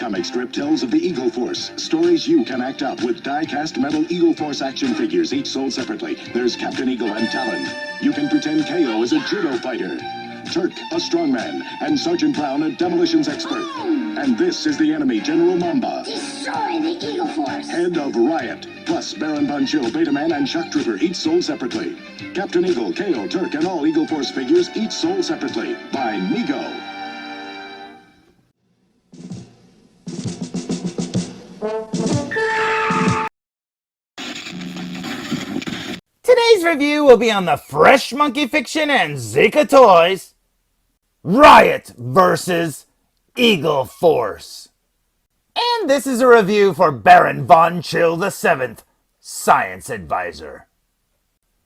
comic strip tells of the Eagle Force. Stories you can act up with die-cast metal Eagle Force action figures, each sold separately. There's Captain Eagle and Talon. You can pretend KO is a judo fighter, Turk, a strongman, and Sergeant Brown, a demolitions expert. And this is the enemy, General Mamba. Destroy the Eagle Force. Head of R.I.O.T. Plus Baron Von Chill, Betaman, and Shock Trooper, each sold separately. Captain Eagle, KO, Turk, and all Eagle Force figures, each sold separately. By Mego. Today's review will be on the Fresh Monkey Fiction and ZICA Toys R.I.O.T. versus Eagle Force. And this is a review for Baron Von Chill VII, Science Advisor.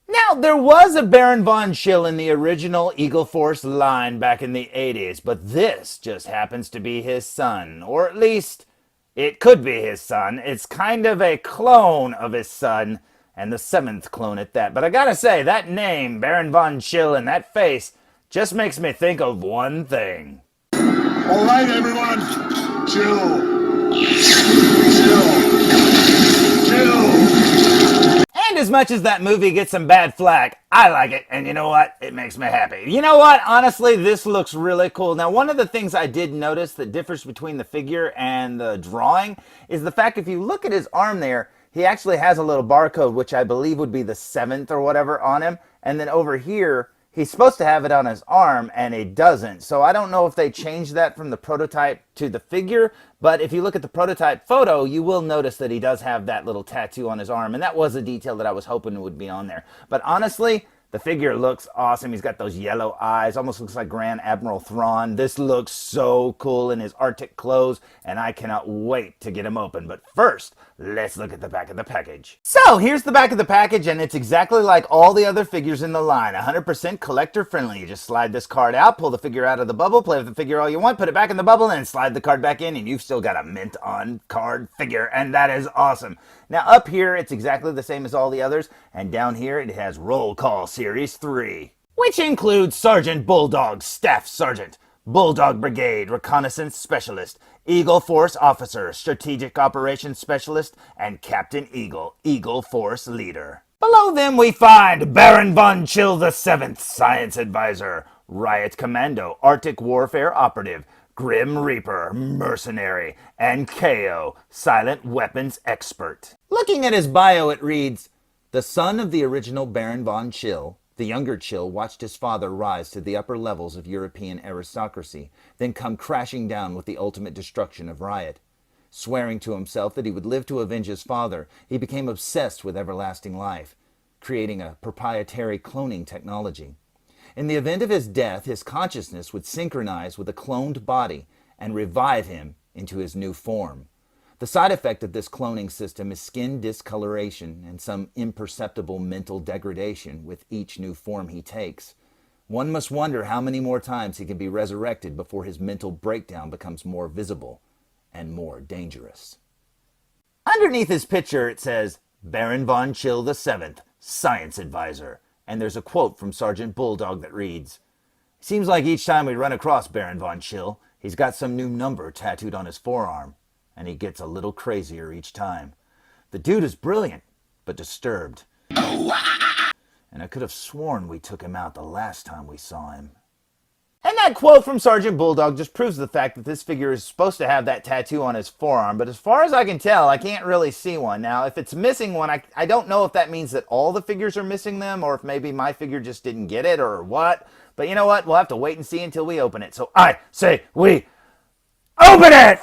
Now, there was a Baron Von Chill in the original Eagle Force line back in the 80s, but this just happens to be his son, or at least it could be his son. It's kind of a clone of his son, and the 7th clone at that. But I gotta say, that name, Baron Von Chill, and that face just makes me think of one thing. All right, everyone, chill. And as much as that movie gets some bad flack, I like it, and you know what? It makes me happy. You know what? Honestly, this looks really cool. Now, one of the things I did notice that differs between the figure and the drawing is the fact if you look at his arm there, he actually has a little barcode, which I believe would be the 7th or whatever on him. And then over here, he's supposed to have it on his arm, and he doesn't. So I don't know if they changed that from the prototype to the figure. But if you look at the prototype photo, you will notice that he does have that little tattoo on his arm. And that was a detail that I was hoping would be on there. But honestly, the figure looks awesome. He's got those yellow eyes. Almost looks like Grand Admiral Thrawn. This looks so cool in his Arctic clothes, and I cannot wait to get him open. But first, let's look at the back of the package. So, here's the back of the package, and it's exactly like all the other figures in the line. 100% collector friendly. You just slide this card out, pull the figure out of the bubble, play with the figure all you want, put it back in the bubble, and slide the card back in, and you've still got a mint-on card figure, and that is awesome. Now, up here, it's exactly the same as all the others, and down here, it has Roll Call Series 3, which includes Sergeant Bulldog, Staff Sergeant, Bulldog Brigade Reconnaissance Specialist, Eagle Force Officer, Strategic Operations Specialist, and Captain Eagle, Eagle Force Leader. Below them we find Baron Von Chill VII, Science Advisor, Riot Commando, Arctic Warfare Operative, Grim Reaper, Mercenary, and KO, Silent Weapons Expert. Looking at his bio, it reads, the son of the original Baron Von Chill, the younger Chill watched his father rise to the upper levels of European aristocracy, then come crashing down with the ultimate destruction of R.I.O.T. Swearing to himself that he would live to avenge his father, he became obsessed with everlasting life, creating a proprietary cloning technology. In the event of his death, his consciousness would synchronize with a cloned body and revive him into his new form. The side effect of this cloning system is skin discoloration and some imperceptible mental degradation with each new form he takes. One must wonder how many more times he can be resurrected before his mental breakdown becomes more visible and more dangerous. Underneath his picture it says, Baron Von Chill VII, Science Advisor. And there's a quote from Sergeant Bulldog that reads, seems like each time we run across Baron Von Chill, he's got some new number tattooed on his forearm, and he gets a little crazier each time. The dude is brilliant, but disturbed. And I could have sworn we took him out the last time we saw him. And that quote from Sergeant Bulldog just proves the fact that this figure is supposed to have that tattoo on his forearm, but as far as I can tell, I can't really see one. Now, if it's missing one, I don't know if that means that all the figures are missing them, or if maybe my figure just didn't get it, or what. But you know what? We'll have to wait and see until we open it. So I say we open it!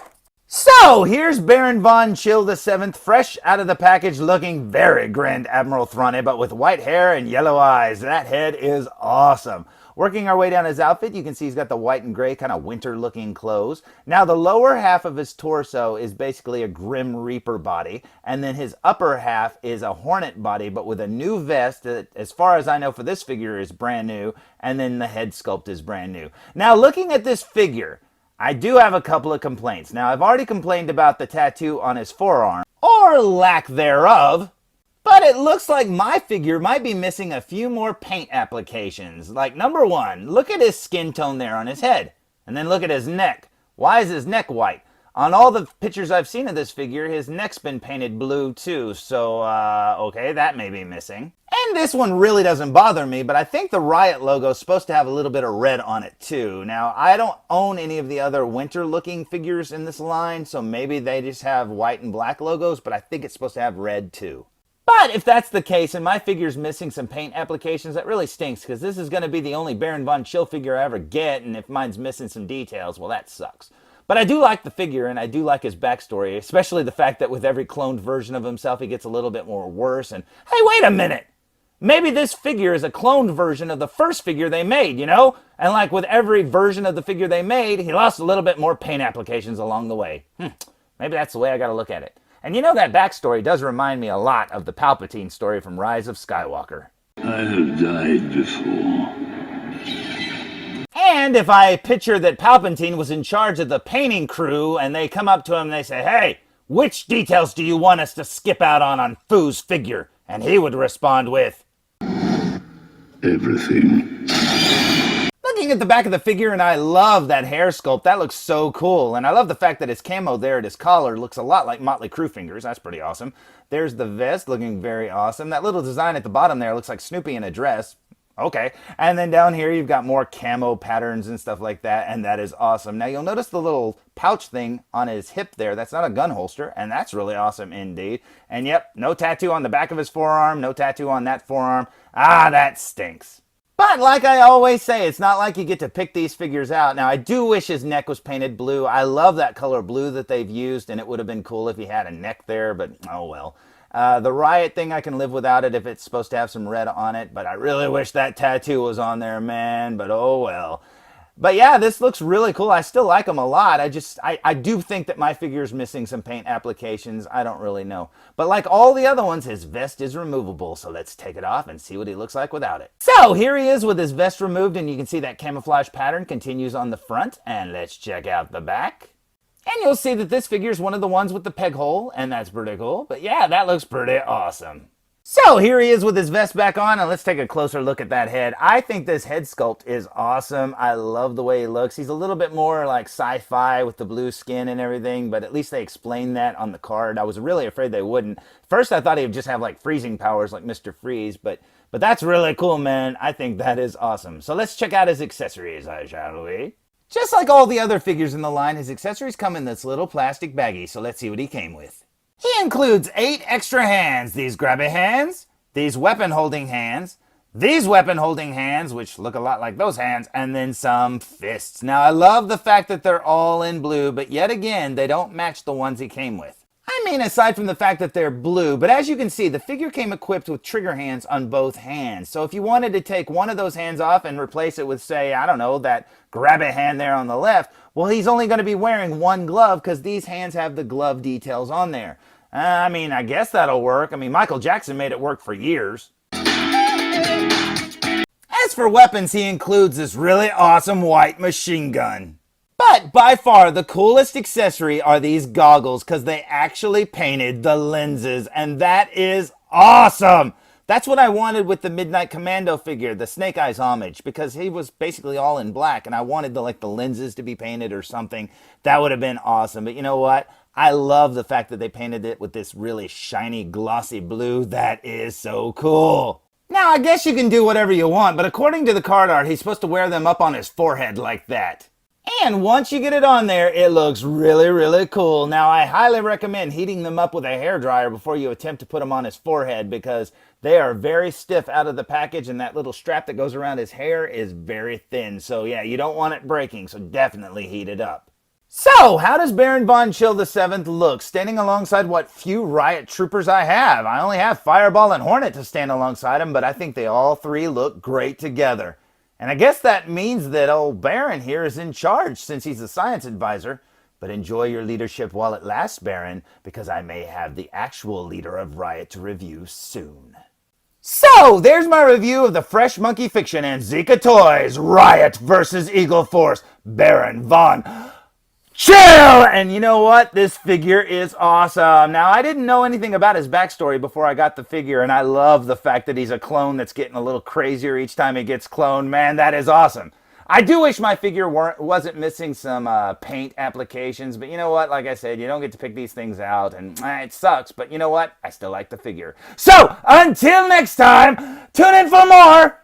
So, here's Baron Von Chill VII, fresh out of the package, looking very Grand Admiral Thrawn, but with white hair and yellow eyes. That head is awesome. Working our way down his outfit, you can see he's got the white and gray kind of winter-looking clothes. Now, the lower half of his torso is basically a Grim Reaper body, and then his upper half is a Hornet body, but with a new vest that, as far as I know for this figure, is brand new, and then the head sculpt is brand new. Now, looking at this figure, I do have a couple of complaints. Now, I've already complained about the tattoo on his forearm, or lack thereof, but it looks like my figure might be missing a few more paint applications. Like, number one, look at his skin tone there on his head. And then look at his neck. Why is his neck white? On all the pictures I've seen of this figure, his neck's been painted blue too, so, okay, that may be missing. And this one really doesn't bother me, but I think the Riot logo is supposed to have a little bit of red on it too. Now, I don't own any of the other winter-looking figures in this line, so maybe they just have white and black logos, but I think it's supposed to have red too. But if that's the case and my figure's missing some paint applications, that really stinks because this is going to be the only Baron Von Schill figure I ever get, and if mine's missing some details, well, that sucks. But I do like the figure, and I do like his backstory, especially the fact that with every cloned version of himself, he gets a little bit more worse. And hey, wait a minute! Maybe this figure is a cloned version of the first figure they made, you know? And like with every version of the figure they made, he lost a little bit more paint applications along the way. Maybe that's the way I gotta look at it. And you know, that backstory does remind me a lot of the Palpatine story from Rise of Skywalker. I have died before. And if I picture that Palpatine was in charge of the painting crew and they come up to him and they say, hey, which details do you want us to skip out on Foo's figure? And he would respond with, Everything. looking at the back of the figure, and I love that hair sculpt. That looks so cool. And I love the fact that his camo there at his collar looks a lot like Motley Crue fingers. That's pretty awesome. There's the vest looking very awesome. That little design at the bottom there looks like Snoopy in a dress. Okay. And then down here you've got more camo patterns and stuff like that, and that is awesome. Now you'll notice the little pouch thing on his hip there. That's not a gun holster, and that's really awesome indeed. And yep, no tattoo on the back of his forearm, no tattoo on that forearm. Ah, that stinks. But like I always say, it's not like you get to pick these figures out. Now, I do wish his neck was painted blue. I love that color blue that they've used, and it would have been cool if he had a neck there, but oh well. The Riot thing, I can live without it if it's supposed to have some red on it, but I really wish that tattoo was on there, man, but oh well. But yeah, this looks really cool. I still like them a lot. I do think that my figure's missing some paint applications. I don't really know. But like all the other ones, his vest is removable, so let's take it off and see what he looks like without it. So here he is with his vest removed, and you can see that camouflage pattern continues on the front, and let's check out the back. And you'll see that this figure is one of the ones with the peg hole, and that's pretty cool. But yeah, that looks pretty awesome. So here he is with his vest back on, and let's take a closer look at that head. I think this head sculpt is awesome. I love the way he looks. He's a little bit more like sci-fi with the blue skin and everything, but at least they explained that on the card. I was really afraid they wouldn't. First, I thought he would just have like freezing powers like Mr. Freeze, but that's really cool, man. I think that is awesome. So let's check out his accessories, shall we? Just like all the other figures in the line, his accessories come in this little plastic baggie, so let's see what he came with. He includes 8 extra hands. These grabby hands, these weapon holding hands, these weapon holding hands, which look a lot like those hands, and then some fists. Now I love the fact that they're all in blue, but yet again, they don't match the ones he came with. I mean, aside from the fact that they're blue, but as you can see, the figure came equipped with trigger hands on both hands. So if you wanted to take one of those hands off and replace it with, say, I don't know, that grabby hand there on the left, well, he's only going to be wearing one glove because these hands have the glove details on there. I mean, I guess that'll work. I mean, Michael Jackson made it work for years. As for weapons, he includes this really awesome white machine gun. But by far the coolest accessory are these goggles because they actually painted the lenses, and that is awesome! That's what I wanted with the Midnight Commando figure, the Snake Eyes homage, because he was basically all in black, and I wanted the lenses to be painted or something. That would have been awesome. But you know what? I love the fact that they painted it with this really shiny, glossy blue. That is so cool. Now, I guess you can do whatever you want, but according to the card art, he's supposed to wear them up on his forehead like that. And once you get it on there, it looks really, really cool. Now, I highly recommend heating them up with a hairdryer before you attempt to put them on his forehead because they are very stiff out of the package, and that little strap that goes around his hair is very thin. So yeah, you don't want it breaking, so definitely heat it up. So, how does Baron Von Schill VII look, standing alongside what few Riot troopers I have? I only have Fireball and Hornet to stand alongside him, but I think they all three look great together. And I guess that means that old Baron here is in charge since he's the science advisor. But enjoy your leadership while it lasts, Baron, because I may have the actual leader of Riot to review soon. So, there's my review of the Fresh Monkey Fiction and ZICA Toys Riot vs. Eagle Force Baron Von Schill! And you know what? This figure is awesome. Now, I didn't know anything about his backstory before I got the figure, and I love the fact that he's a clone that's getting a little crazier each time he gets cloned. Man, that is awesome. I do wish my figure wasn't missing some paint applications, but you know what? Like I said, you don't get to pick these things out, and it sucks, but you know what? I still like the figure. So, until next time, tune in for more!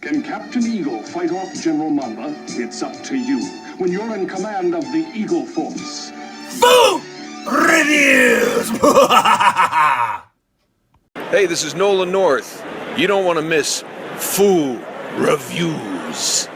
Can Captain Eagle fight off General Mamba? It's up to you when you're in command of the Eagle Force. Food Reviews! Hey, this is Nolan North. You don't want to miss Food Reviews.